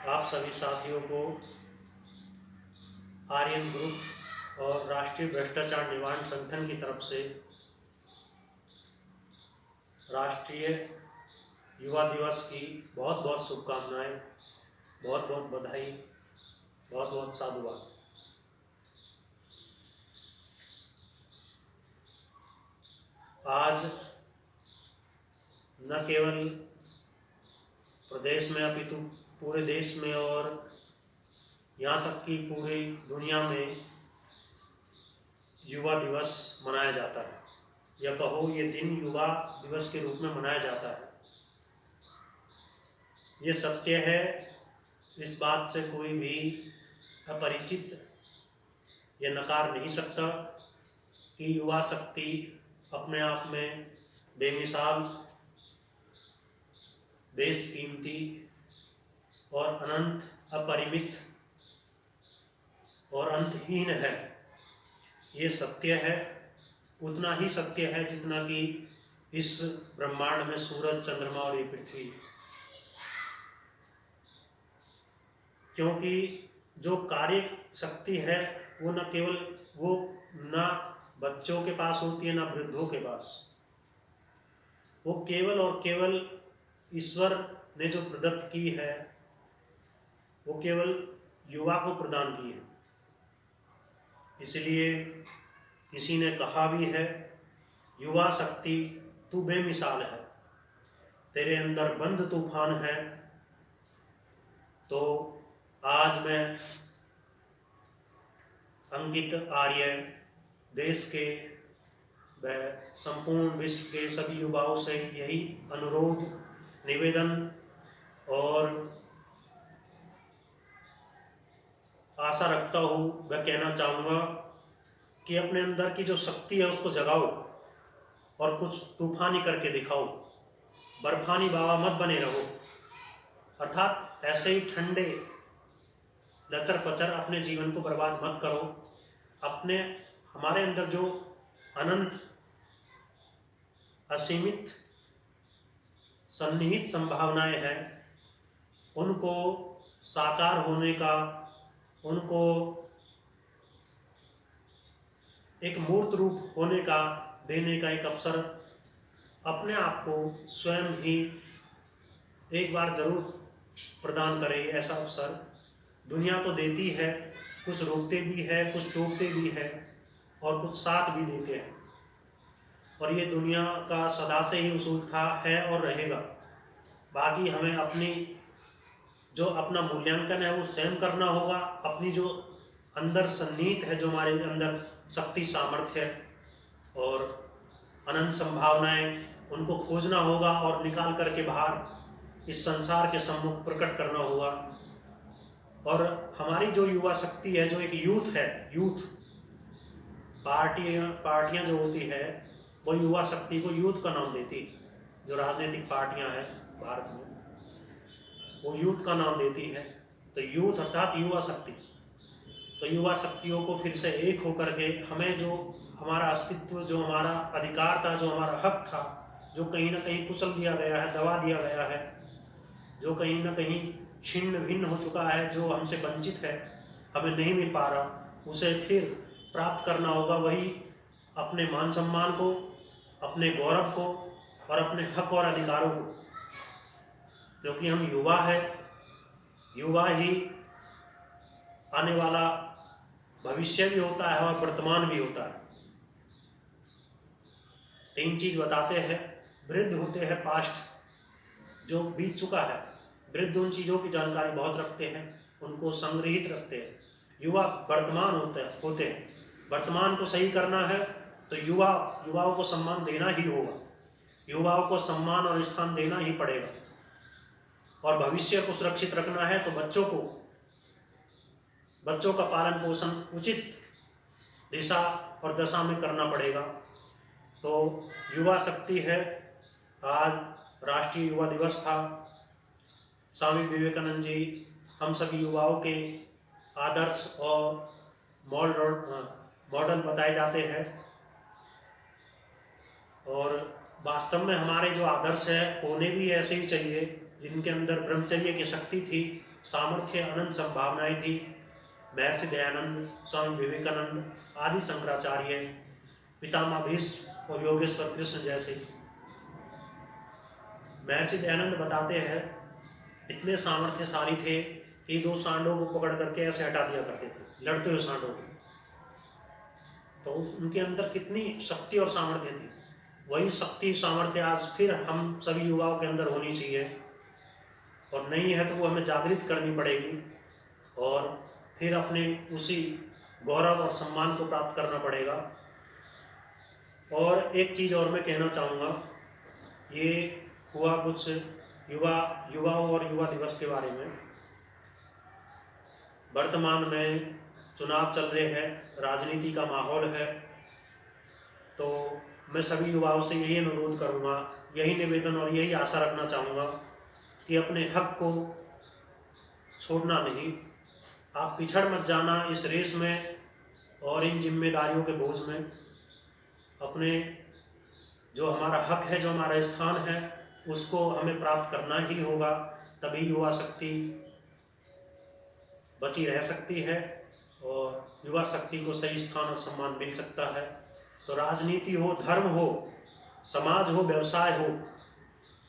आप सभी साथियों को आर्यन ग्रुप और राष्ट्रीय भ्रष्टाचार निवारण संगठन की तरफ से राष्ट्रीय युवा दिवस की बहुत बहुत शुभकामनाएं, बहुत बहुत बधाई, बहुत बहुत साधुवाद। आज न केवल प्रदेश में अपितु पूरे देश में और यहाँ तक कि पूरी दुनिया में युवा दिवस मनाया जाता है, या कहो ये दिन युवा दिवस के रूप में मनाया जाता है। ये सत्य है, इस बात से कोई भी अपरिचित ये नकार नहीं सकता कि युवा शक्ति अपने आप में बेमिसाल, बेशकीमती और अनंत, अपरिमित और अंतहीन है। ये सत्य है, उतना ही सत्य है जितना कि इस ब्रह्मांड में सूरज, चंद्रमा और ये पृथ्वी। क्योंकि जो कार्य शक्ति है वो न केवल वो ना बच्चों के पास होती है, ना वृद्धों के पास। वो केवल और केवल ईश्वर ने जो प्रदत्त की है वो केवल युवा को प्रदान की है। इसलिए किसी ने कहा भी है, युवा शक्ति तू बेमिसाल है, तेरे अंदर बंद तूफान है। तो आज मैं अंकित आर्य देश के व संपूर्ण विश्व के सभी युवाओं से यही अनुरोध, निवेदन और आशा रखता हूँ, वह कहना चाहूँगा कि अपने अंदर की जो शक्ति है उसको जगाओ और कुछ तूफानी करके दिखाओ। बर्फानी बाबा मत बने रहो, अर्थात ऐसे ही ठंडे लचर पचर अपने जीवन को बर्बाद मत करो। अपने हमारे अंदर जो अनंत, असीमित, सन्निहित संभावनाएं हैं उनको साकार होने का, उनको एक मूर्त रूप होने का, देने का एक अवसर अपने आप को स्वयं ही एक बार जरूर प्रदान करें। ऐसा अवसर दुनिया तो देती है, कुछ रोकते भी है, कुछ टोकते भी है और कुछ साथ भी देते हैं। और ये दुनिया का सदा से ही उसूल था, है और रहेगा। बाकी हमें अपनी जो अपना मूल्यांकन है वो स्वयं करना होगा। अपनी जो अंदर सन्निहित है, जो हमारे अंदर शक्ति, सामर्थ्य और अनंत संभावनाएं, उनको खोजना होगा और निकाल करके बाहर इस संसार के सम्मुख प्रकट करना होगा। और हमारी जो युवा शक्ति है, जो एक यूथ है, यूथ पार्टियां जो होती है वो युवा शक्ति को यूथ का नाम देती है। जो राजनीतिक पार्टियां हैं भारत में वो यूथ का नाम देती है। तो यूथ अर्थात युवा शक्ति। तो युवा शक्तियों को फिर से एक होकर के हमें जो हमारा अस्तित्व, जो हमारा अधिकार था, जो हमारा हक था, जो कहीं ना कहीं कुचल दिया गया है, दबा दिया गया है, जो कहीं ना कहीं छिन्न भिन्न हो चुका है, जो हमसे वंचित है, हमें नहीं मिल पा रहा, उसे फिर प्राप्त करना होगा। वही अपने मान सम्मान को, अपने गौरव को और अपने हक और अधिकारों को। क्योंकि हम युवा है, युवा ही आने वाला भविष्य भी होता है और वर्तमान भी होता है। तीन चीज बताते हैं। वृद्ध होते हैं पास्ट, जो बीत चुका है। वृद्ध उन चीजों की जानकारी बहुत रखते हैं, उनको संग्रहित रखते हैं। युवा वर्तमान होते हैं। वर्तमान को सही करना है तो युवाओं को सम्मान देना ही होगा। युवाओं को सम्मान और स्थान देना ही पड़ेगा। और भविष्य को सुरक्षित रखना है तो बच्चों का पालन पोषण उचित दिशा और दशा में करना पड़ेगा। तो युवा शक्ति है। आज राष्ट्रीय युवा दिवस था। स्वामी विवेकानंद जी हम सभी युवाओं के आदर्श और मॉडल बताए जाते हैं। और वास्तव में हमारे जो आदर्श है होने भी ऐसे ही चाहिए, जिनके अंदर ब्रह्मचर्य की शक्ति थी, सामर्थ्य, अनंत संभावनाएं थी। महर्षि दयानंद, स्वामी विवेकानंद आदि शंकराचार्य, पितामह भीष्म और योगेश्वर कृष्ण जैसे। महर्षि दयानंद बताते हैं इतने सामर्थ्यशाली थे कि 2 सांडों को पकड़ करके ऐसे हटा दिया करते थे, लड़ते हुए सांडों को। तो उनके अंदर कितनी शक्ति और सामर्थ्य थी। वही शक्ति सामर्थ्य आज फिर हम सभी युवाओं के अंदर होनी चाहिए, और नहीं है तो वो हमें जागृत करनी पड़ेगी, और फिर अपने उसी गौरव और सम्मान को प्राप्त करना पड़ेगा। और एक चीज़ और मैं कहना चाहूँगा, ये हुआ कुछ युवाओं और युवा दिवस के बारे में। वर्तमान में चुनाव चल रहे हैं, राजनीति का माहौल है, तो मैं सभी युवाओं से यही अनुरोध करूँगा, यही निवेदन और यही आशा रखना चाहूँगा कि अपने हक को छोड़ना नहीं, आप पिछड़ मत जाना इस रेस में और इन जिम्मेदारियों के बोझ में। अपने जो हमारा हक है, जो हमारा स्थान है, उसको हमें प्राप्त करना ही होगा, तभी युवा शक्ति बची रह सकती है और युवा शक्ति को सही स्थान और सम्मान मिल सकता है। तो राजनीति हो, धर्म हो, समाज हो, व्यवसाय हो,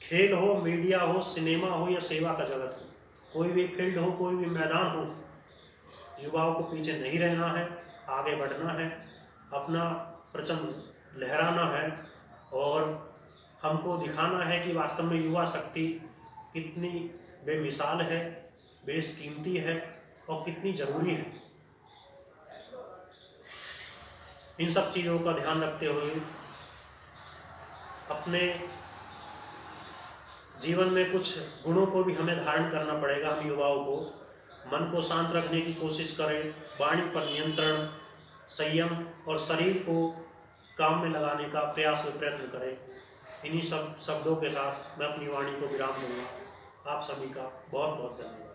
खेल हो, मीडिया हो, सिनेमा हो या सेवा का जगत हो, कोई भी फील्ड हो, कोई भी मैदान हो, युवाओं को पीछे नहीं रहना है, आगे बढ़ना है, अपना परचम लहराना है, और हमको दिखाना है कि वास्तव में युवा शक्ति कितनी बेमिसाल है, बेशकीमती है और कितनी ज़रूरी है। इन सब चीज़ों का ध्यान रखते हुए अपने जीवन में कुछ गुणों को भी हमें धारण करना पड़ेगा। हम युवाओं को मन को शांत रखने की कोशिश करें, वाणी पर नियंत्रण, संयम और शरीर को काम में लगाने का प्रयास व प्रयत्न करें। इन्हीं सब शब्दों के साथ मैं अपनी वाणी को विराम दूंगा। आप सभी का बहुत बहुत धन्यवाद।